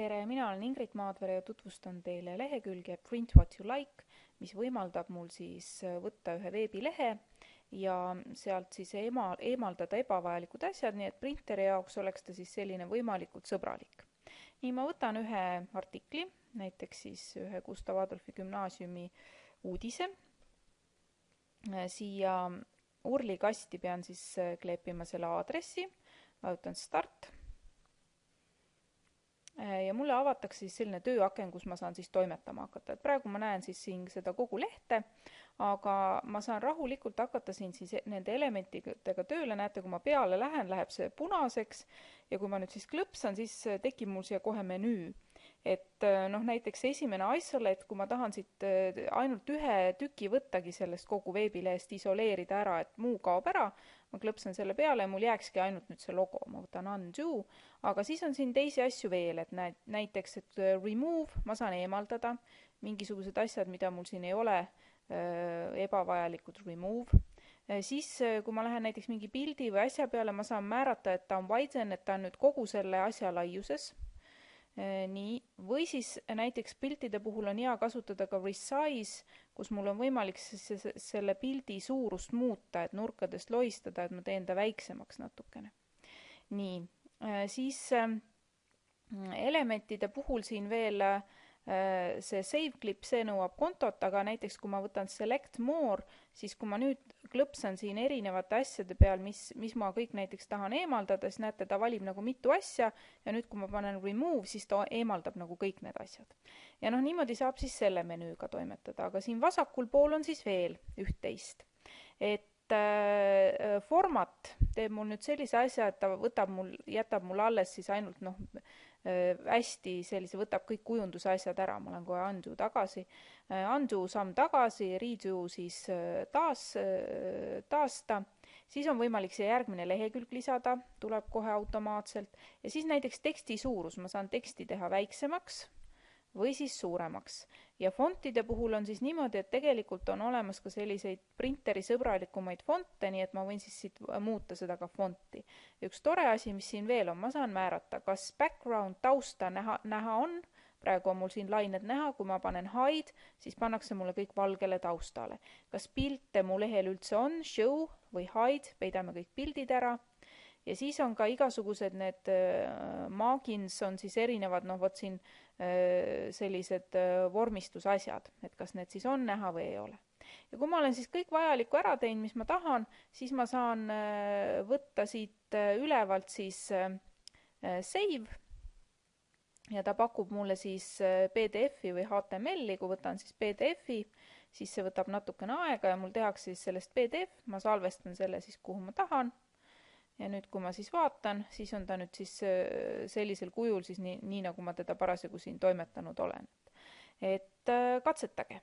Tere, mina olen Ingrid Maadvere ja tutvustan teile lehekülge Print What You Like, mis võimaldab mul siis võtta ühe veebilehe ja sealt siis eemaldada ebavajalikud asjad, nii et printeri jaoks oleks ta siis selline võimalikult sõbralik. Nii, ma võtan ühe artikli, näiteks siis ühe Gustav Adolfi gümnaasiumi uudise. Siia urlikasti pean siis kleepima selle aadressi, vajutan Start. Ja mulle avatakse siis selline tööaken, kus ma saan siis toimetama hakata. Et praegu ma näen siis siin seda kogu lehte, aga ma saan rahulikult hakata siin siis nende elementidega tööle. Näete, kui ma peale lähen, läheb see punaseks ja kui ma nüüd siis klõpsan, siis tekib mul siia kohe menüü. Et näiteks esimene isolate, kui ma tahan siit ainult ühe tüki võttagi sellest kogu veebilehest isoleerida ära, et muu kaob ära, ma klõpsan selle peale ja mul jääkski ainult nüüd see logo, ma võtan undo, aga siis on siin teisi asju veel, et näiteks, et remove, ma saan eemaldada mingisugused asjad, mida mul siin ei ole, ebavajalikud remove. Siis, kui ma lähen näiteks mingi pildi või asja peale, ma saan määrata, et ta on widen, et ta on nüüd kogu selle asja laiuses. Nii, või siis näiteks piltide puhul on hea kasutada ka resize, kus mul on võimalik selle pildi suurust muuta, et nurkadest loistada, et ma teen ta väiksemaks natukene. Nii, siis elementide puhul siin veel see save clip, see nõuab kontot, aga näiteks kui ma võtan select more, siis kui ma nüüd klõpsan siin erinevate asjade peal, mis ma kõik näiteks tahan eemaldada, siis näete, ta valib nagu mitu asja ja nüüd kui ma panen remove, siis ta eemaldab nagu kõik need asjad. Ja niimoodi saab siis selle menüüga toimetada, aga siin vasakul pool on siis veel üht-teist. Et format teeb mul nüüd sellise asja, et ta jätab mul alles siis ainult hästi sellise, võtab kõik kujunduse asjad ära, ma olen kohe undo tagasi. Undo samm tagasi, redo siis taasta, siis on võimalik see järgmine lehekülg lisada, tuleb kohe automaatselt ja siis näiteks teksti suurus, ma saan teksti teha väiksemaks või siis suuremaks. Ja fontide puhul on siis niimoodi, et tegelikult on olemas ka selliseid printeri sõbralikumaid fonte, nii et ma võin siis siit muuta seda ka fonti. Üks tore asi, mis siin veel on, ma saan määrata, kas background tausta näha on, praegu on mul siin lained näha, kui ma panen hide, siis pannakse mulle kõik valgele taustale. Kas pilte mu lehel üldse on, show või hide, peidame kõik pildid ära. Ja siis on ka igasugused need margins on siis erinevad, võt siin sellised vormistusasjad, et kas need siis on näha või ei ole. Ja kui ma olen siis kõik vajalikku ära teinud, mis ma tahan, siis ma saan võtta siit ülevalt siis save ja ta pakub mulle siis PDF-i või HTML-i, kui võtan siis PDF-i, siis see võtab natukene aega ja mul tehakse siis sellest PDF, ma salvestan selle siis kuhu ma tahan. Ja nüüd, kui ma siis vaatan, siis on ta nüüd siis sellisel kujul, siis nii nagu ma teda parasjagu siin toimetanud olen. Et katsetage!